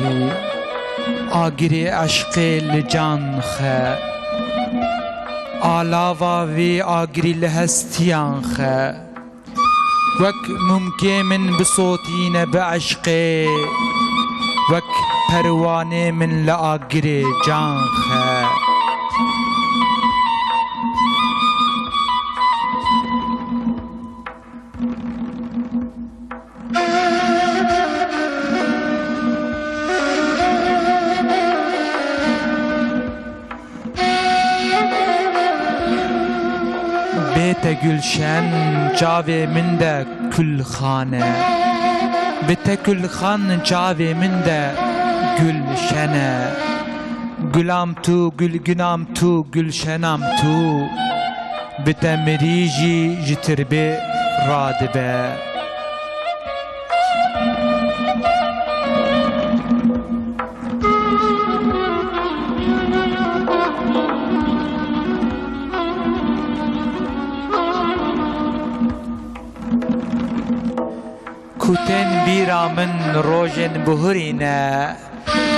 إلهي آگری عشق لجان خه آلاوا وی آگری لهستیان خه وک ممکن من بصوتین بعشق وک پروانه من لآگری جان خه بیت گلشن جاوی من ده کل خانه بیت کل خان جاوی من ده گلشنه گلام تو گل گنام تو گلشنام تو بیت مریجی جتربه رادبه کوتن بیرا من روژن بهرینه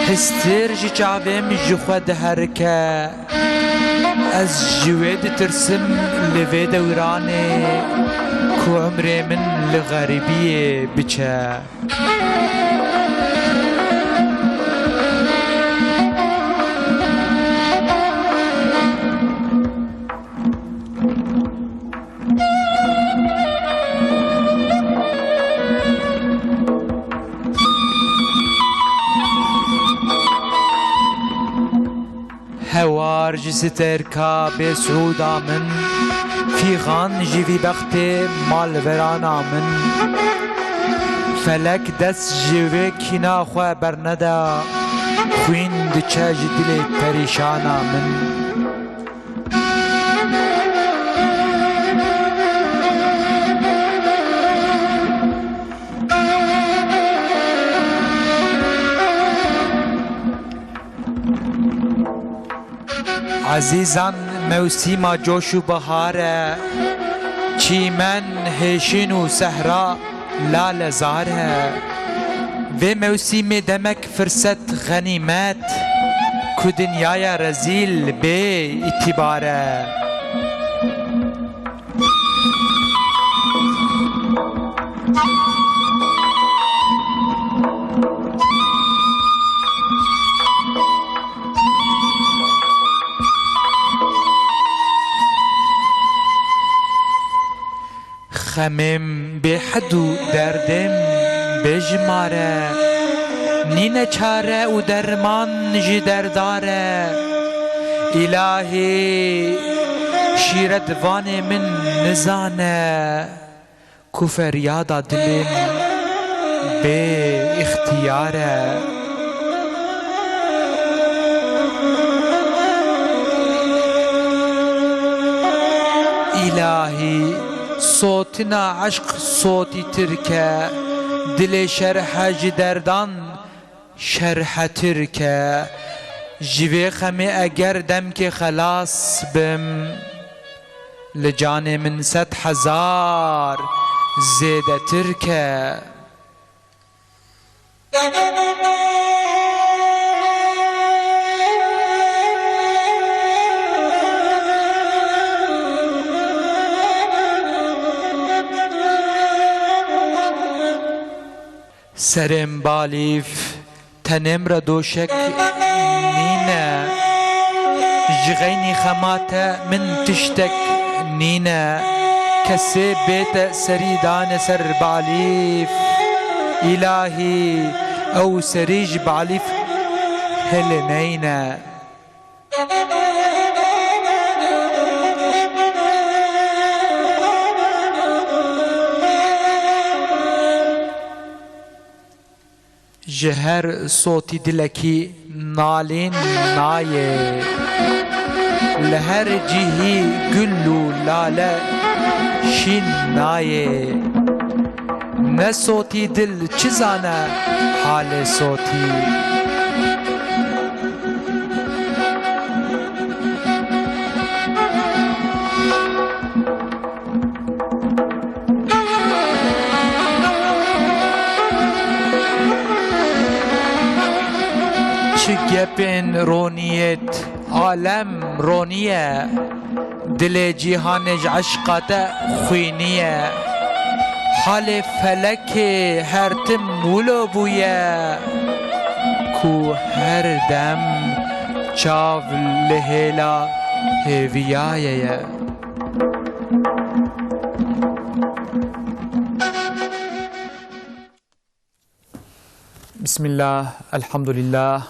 هستر جاویم جخود هرکه از جوید ترسم لوی دورانه کو عمر من لغریبی بچه هوار جستر کا به سعودا من فیغان جوی بخت مال ورانا من فلک دست جوی کنا خواه برندا خوین دچه جدل پریشانا من عزیزان موسیما جوش و بهاره چیمن هشین و صحرا لال زاره و موسیم دمک فرصت غنیمت که دنیای رزیل به اعتباره خمم به حد و دردم بجماره نینه چاره و درمان جی درداره الهی شیرت وان من نزانه کو فریادا دلم به اختیاره الهی صوتنا عشق صوتی ترکه دل شرح جدردان شرح ترکه جوی خمی اگر دم که خلاص بم لجان من 100,000 زیده ترکه سرم بالیف تنم را دوشک نینه جغینی خماته من تشتک نینه کسی بیت سریدان سر بالیف الهی او سریج بالیف هل نینه جهر صوتی دلکی نالین نایه لهر جیهی گلو لاله شین نایه نه صوتی دل چزانه حال صوتی گپین رونیت عالم رونیه دل جیهانج عشقات خوینیه حال فلک هر تم مولو بویه کو هر دم چاو لهلا هیویایه بسم الله الحمد لله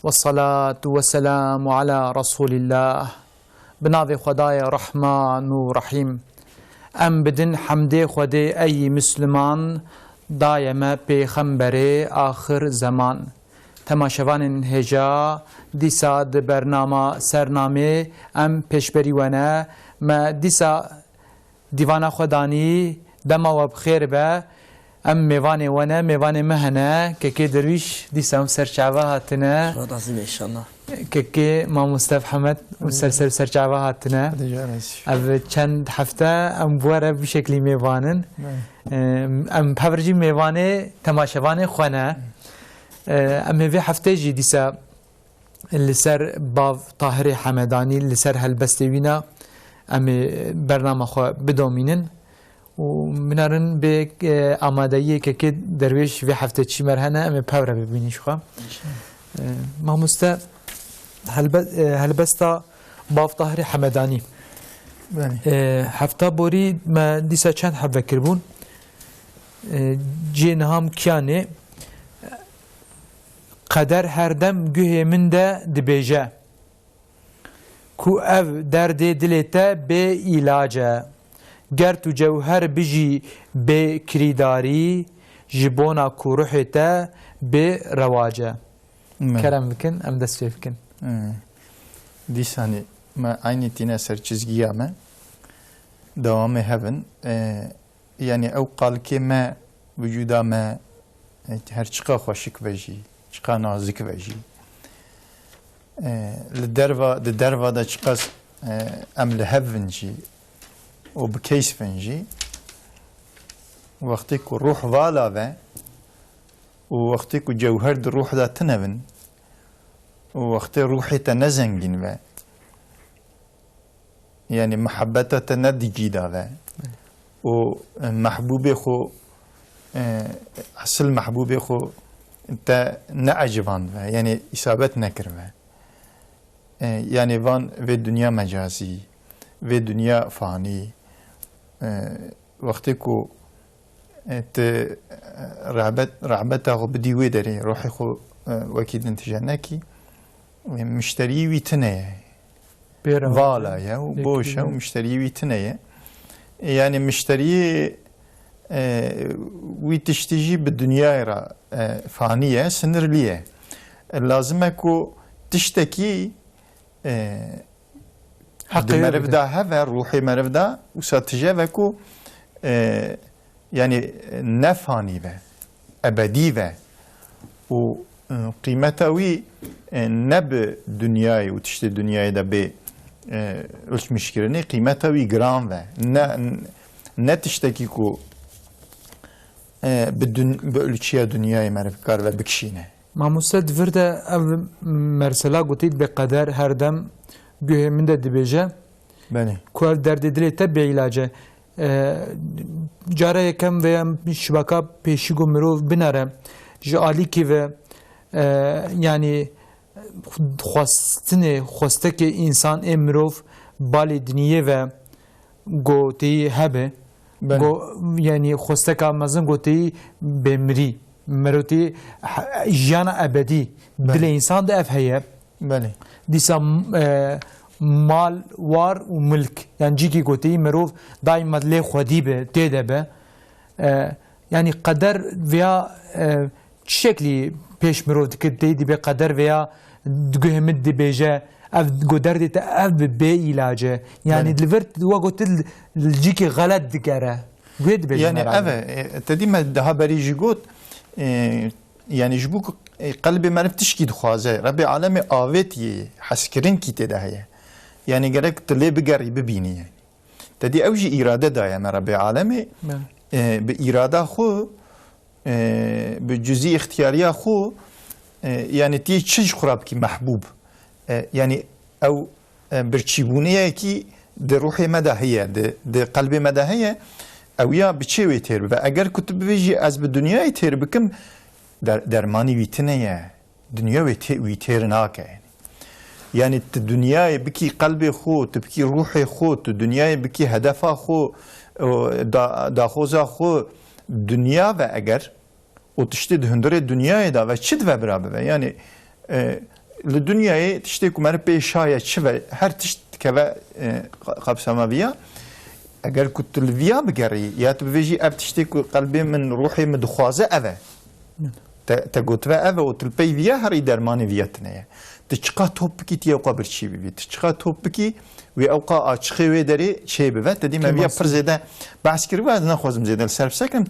والصلاة والسلام على رسول الله بناوی خدای رحمان و رحیم ام بدن حمد خدای ای مسلمان دائما پیغمبر آخر زمان تماشاوان هجا دیسا د برنامه سرنامه ام پیشبری ونه ما دیسا دیوان خدانی دما و بخیر به ام میوان ونه میوان مهنه که درویش دیسا سرچاوه هاتنه راضی به انشالله که ما مصطفی حمد سرچاوه هاتنه او چند هفته ام بواره بشکلی میوانن ام پاورجی میوانه تماشاوان خونه ام في هفته جي ديسا لسر باف طاهر حمداني لسر هالبستوينا ام برنامج خو بدومينن ومنارن به آمادگی که درویش في هفته چی مرهنه ام پاورا ببینیش خو ما مستا هالبستا باف طاهر حمداني هفته بوري ما ديسا چند حفه کربون جنهام کیانه قدر هر دم گوه من ده دبیجه کو او درد دلتا به علاجه گر تو جوهر بجی به کریداری جبونا کو روحتا به رواجه کرم بکن ام دست بکن دیسانی ما aynı tine serçizgiye me devamı heaven yani o qalki me vücuda me her çıka hoşik veji çıka nazik veji لدروا da çıkas em lehevenci o bu case venci vakti ku ruh vala ve o vakti ku cevher de ruh da tenevin o vakti ruhi te ne zengin ve yani muhabbeta te ne dicida ve o mahbubi xo asıl mahbubi xo te ne acıvan ve yani isabet nekir ve yani van ve dünya mecazi ve dünya fani vakti ku te rağbeta xo bidi ve deri ruhi xo vakidin tijaneki müşteri vitneye vala ya boşa müşteri vitneye yani müşteriyi ويتشتجي بالدنيا را فانية سنرلية لازم أكو تشتكي حق مرفدا هذا روحي مرفدا وساتجا وكو يعني نفاني به أبدي به وقيمته وي نب دنياي وتشتي دنياي ده ب قلت مشكلة قيمته وي جرام به نتشتكي كو بألوشيا دنياي مرفكار وبكشينه ما مستد فرده او مرسلا قتيد بقدر هر دم جوه من ده دبيجه بله كوال درد دلي تبع علاجه جاره يكم و شبكه پیشگو مروف بناره جعالی که و يعني خواسته که انسان امروف بالی دنیه و گوتی هبه يعني خوستك مازن قوتي بمري مروتي جانا ابدي دل انسان ده افهيه بله ديسا مال وار وملك يعني جيكي قوتي مروف دائما لي خدي به تيده به يعني قدر ويا شكلي بيش مروف كدي بقدر ويا دغه مد بيجه اف قدرت اف بي علاجه يعني دلفرت وقت الجيكي غلط دقره يعني اف تدي ما ده بريجي قوت يعني جبوك قلبي ما نفتشكي دخوازه ربي عالمي آويتي حسكرين كي تدهيه يعني قالك تلي بقري ببيني يعني تدي اوجي اراده دايا ما ربي عالمي باراده خو بجزئي اختياريه خو يعني تي تشج خراب كي محبوب يعني أو برشيبونية كي دي روحي مدى هي دي قلبي مدى هي أو يا بتشوي تير أجر كنت بيجي أز بالدنيا يتير بكم درماني ويتنية دنيا ويتير ناك يعني الدنيا بكي قلبي خو تبكي روحي خو الدنيا بكي هدفها خو داخوزا خو دنيا و اگر وتشتد هندرة الدنيا دا و چد و برابر يعني للدنيا تشتي كمر بيشاية شو هر تشت كوا قبسما بيا اگر كنت الفيا بقري يا تبيجي اب تشتي قلبي من روحي مدخوازة أذى تقول تبع أذى وتلبي فيا هري درماني فياتنا تشقى توبكي تي أوقا برشي ببي تشقى توبكي وأوقا أشخي ويدري شيء بفات تدي ما بيا برزيدا بعسكر بعد ناخذ مزيدا السرف سكن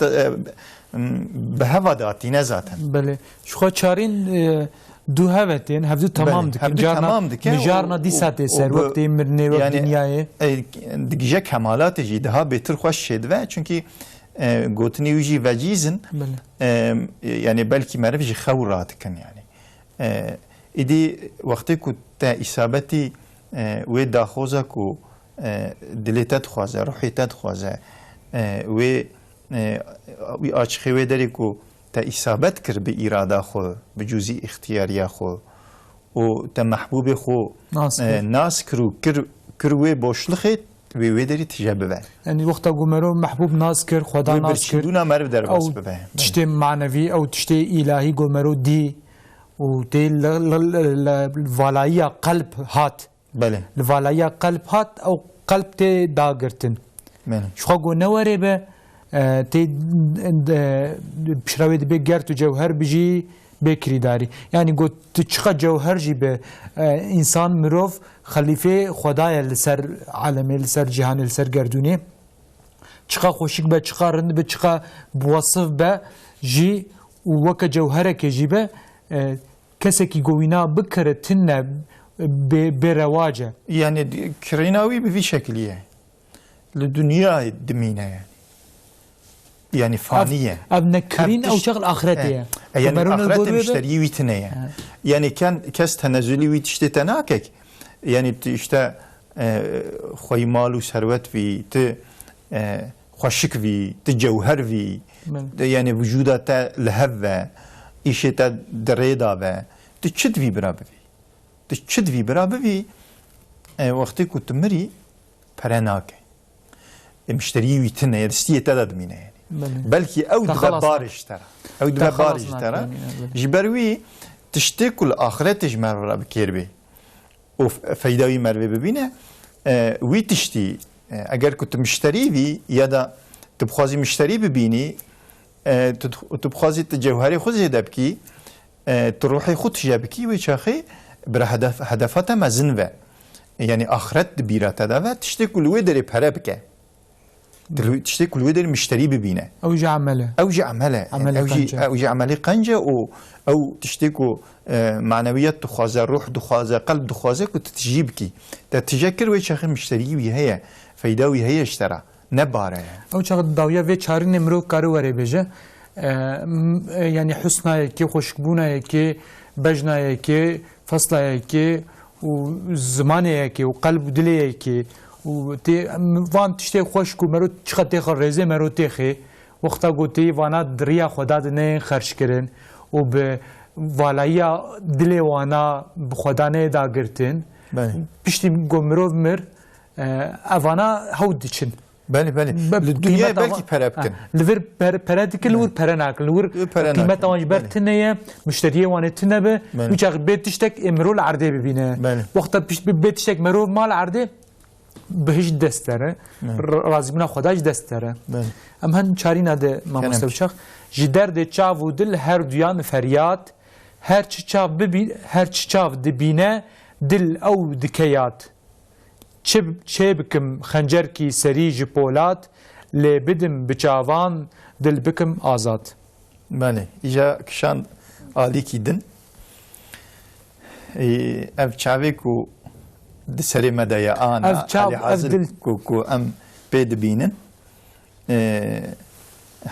بهوا داتي نزاتا بله شو شارين دو هفتين هفدو تمام دك جارنا دي ساعة سر وقت مرني وقت دنياي دقيقة كمالات جيدها بيتر خوش شدوه چونكي قوتني ويجي وجيزن يعني بلكي معرف جي خورات كان يعني إدي وقتی که تا إصابتی و داخوزه که دلیتت خوازه روحیتت خوازه و آچخی و داری که تا إصابت کر به ایراده خو به جزئی اختیاری خو و تا محبوب خو ناس کر و باشلخت و داری تجربه بر يعني وقتا قمرو محبوب ناس كر خدا ناس كر برشيدونا مرف در بس ببه تشتي معنوي أو تشتي إلهي قمرو دي وتي الفالايا قلب هات بله الفالايا قلب هات أو قلب تي داغرتن شو خو نوري به تي بشراوي دبي جرت جوهر بيجي بكري داري يعني قلت تشخى جوهر جي به إنسان مروف خليفة خدايا لسر عالمي لسر جهان لسر جردوني تشخى خوشك به تشخى رند به تشخى بوصف به جي ووك جوهرك جي به كسكي قوينا بكرتنا برواجه يعني كريناوي بفي شكلية للدنيا دمينة يعني فانية أبنكرين أو شغل آخرتها يعني آخرتها مشتري ويتنية يعني كان كاس تنازلي ويتشتي تناكك يعني تشتا خوي مال وثروت في خوشك في تجوهر في يعني وجودات لهفة إيشتا دريدا و تشد في برابي تشد في برابي وقتی كنت مري برناك مشتري ويتنا يرستيه تداد مينه يعني بلكي او دبارش ترى او دبارش ترى جبروي تشتكل الاخرت جمر رب كيربي وفايداوي مربي ببينه وي تشتي اگر كنت مشتري في يدا تبخازي مشتري ببيني تبخازي الجوهري خذ يدبكي تروحي خود جابكي ويشاخي بر هدفات مزنوه يعني آخرت بيرات داوه تشتي كل ويدري بحربك تشتي كل ويدري مشتري ببينه أوجي عمله أوجي عمله قنجة أو تشتي كو معنويات دخوازة روح دخوازة قلب دخوازة كنت تجيبكي تتذكر ويشاخي مشتري وهي فايداوي هي اشترى نباره او چقدر داویا و چاری نمرو کارو وره بجه يعني حسنه کی خوشبونه کی بجنه کی فصله کی و زمانه کی و قلب و دلیه کی و تی وان تشتی خوش کو مرو چقدر تخ رزه مرو تخه وقتا گوتی وانا دریا خدا نه خرج کرن و به والایا دلی وانا خدا نه دا گرتن پشتی گمرو مر اوانا هود چن بله الدنيا بلكي برابكن لور برادك لور برناك لور قيمة واج برتنية مشتريه وانتنا به وجا بيتشتك امرو العرضه ببينه وقت بيتشتك مرو مال عرضه بهش دستره رازمنا خداش دستره ام هن چارينا ده ما مستوشخ جدر ده چاو و دل هر دویان فریاد هر چاو ببین هر چاو دبینه دل او دکیات چه بکم خنجر کی سری جپولات لی بدم بچاوان دل بکم آزاد بله ایجا کشان عالی کی دن اف چاوی کو دسری مدایا آنا علی حاضر کو ام بید بینن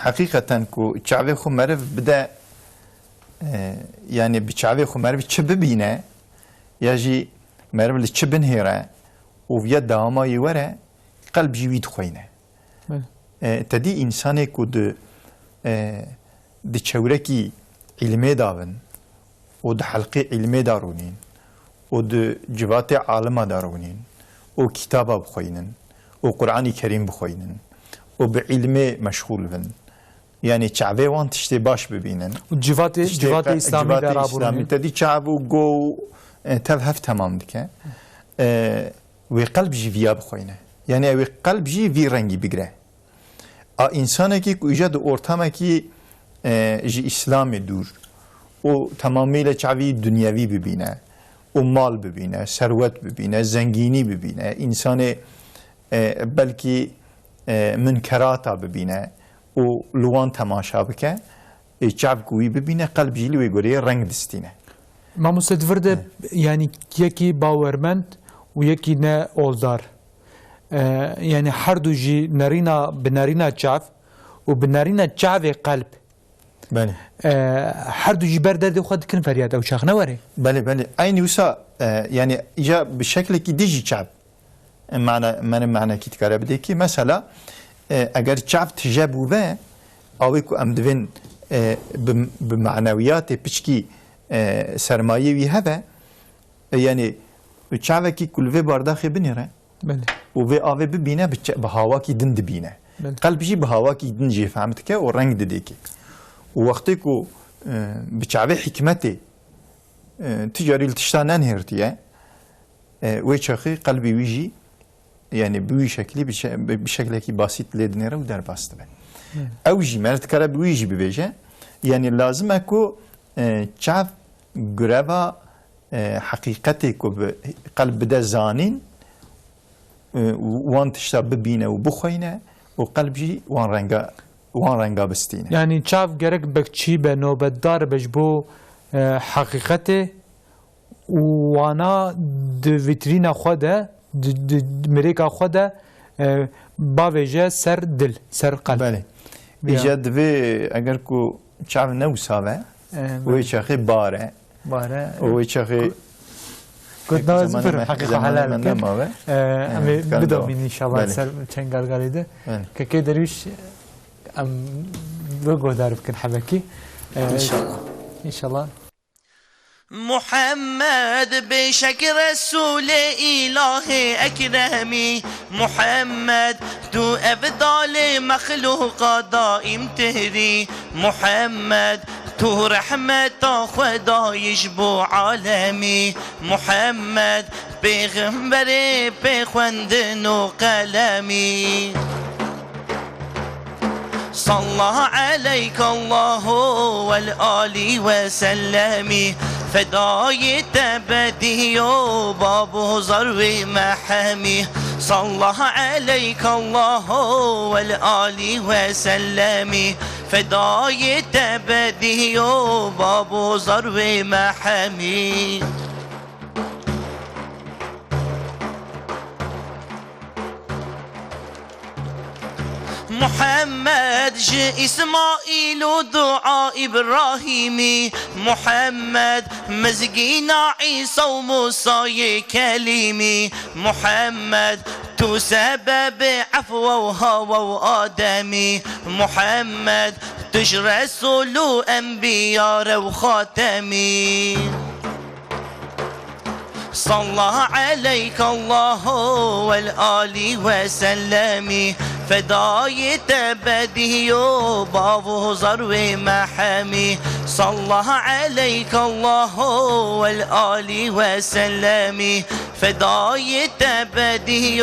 حقیقتا کو چاوی خو مرف بدا يعني بتشعبي خو مربي تشب بينا يجي مربي اللي تشبن هيرا وفيا داما يورا قلب جيويد خوينه تدي إنساني كود دي تشوركي علمي داون ود حلقي علمي دارونين ود جبات عالم دارونين وكتابة بخوينن وقرآن كريم بخوينن وبعلمي مشغول بن يعني شعبي وان تشتي باش ببينن جوات إسلامي إسلامي تدي شعب وجو تفهف تمام دكه وقلب جي فيا بخوينه يعني وقلب جي في رنگي بگره انسانه کی ایجاد ortama ki جی اسلام دور و تمامیل چاوی دنیاوی ببینه و مال ببینه ثروت ببینه زنگینی ببینه انسان بلکی منکراتا ببینه و لوان تماشا بکه چاو کوی ببینه قلب جیلی و گوری رنگ دستینه ما مستدفرده يعني يكي باورمنت ويكي نا أولدار يعني حردو جي نارينا بنارينا تشاف وبنارينا تشاف قلب بله حردو جي بردر خد كن فرياد أو شاخ نوري بله أين وسا يعني إجا بشكل كي ديجي تشاف معنى كي تكاره بدي كي مثلا اگر تشاف تجابو به أويكو أمدفن بمعنويات بشكي سرمایه وی هبه یعنی چاوه کی کلوه بارداخی بنیره و وی آوه ببینه به هوا کی دند بینه قلب جی به هوا کی دند جی فهمت که و رنگ دده که و وقتی که به چاوه حکمت تجاری التشتانن هرتیه و چاخی قلبی ویجی يعني بوي شكلي بشكل كي بسيط لدنيره ودار باسته او جي مرت كره بويجي ببيجه يعني لازم اكو چاف گربا حقیقتی که قلب ده زانین وان تشتا ببینه و بخوینه و قلب جی وان رنگا بستینه يعني چاف گرک بکچی به نوبت دار بجبو حقیقته وانا د ویترین خوده د مریکا خوده باوجه سر دل سر قلب بله ایجاد و اگر کو چاف نوساوه وی چاخی باره وی چاخی قد نازفر حقیقه حلال کن امی بدومین انشاءالله سر چند گرگاریده که که درویش ام بگو دارب کن حبکی انشاءالله محمد بشك رسول إله أكرمي محمد تو أفضل مخلوق دائم تهري محمد تو رحمت خدا يجبو عالمي محمد پیغمبر پیخوندن و قلمي صلى عليك الله والآل وسلم فداي تبدي باب زرو محمي صلى عليك الله والآل وسلم فداي تبدي باب زرو محمي محمد جاء إسماعيل دعاء إبراهيمي محمد مزقينا عيسى وموسى كليمي محمد تو سبب عفو وهوى وآدمي محمد تش رسول أنبياء وخاتمي صلى عليك الله والآل وسلم فداي تبدي باب زرو محمي صلى عليك الله والآل وسلم فداي تبدي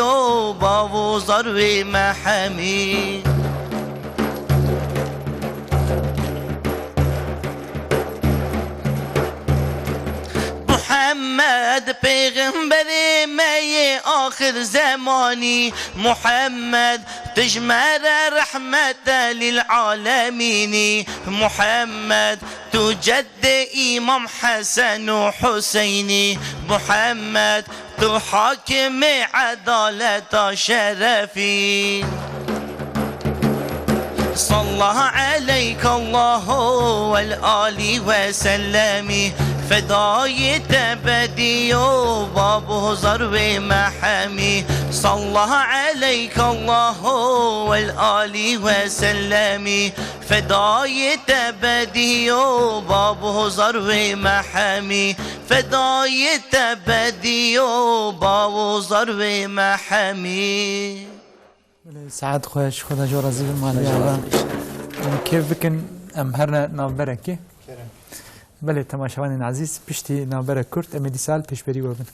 باب زرو محمي محمد پیغمبر می آخر زمانی محمد تجمر رحمت للعالمین محمد تو جد امام حسن و حسینی محمد تو حاکم عدالت شرفی صلی الله عليك الله والآل وسلم فداي تبدي بابه ضرب محمي صلى الله عليك الله والآل وسلم فداي تبدي بابه ضرب محمي فداي تبدي بابه ضرب محمي سعد خوش خدا جو رازی بمالی آقا کیف بکن ام هرنا نافبرکی بله تماشاوان عزیز پشتی نافبرک کرد امیدی سال پیش بری بابن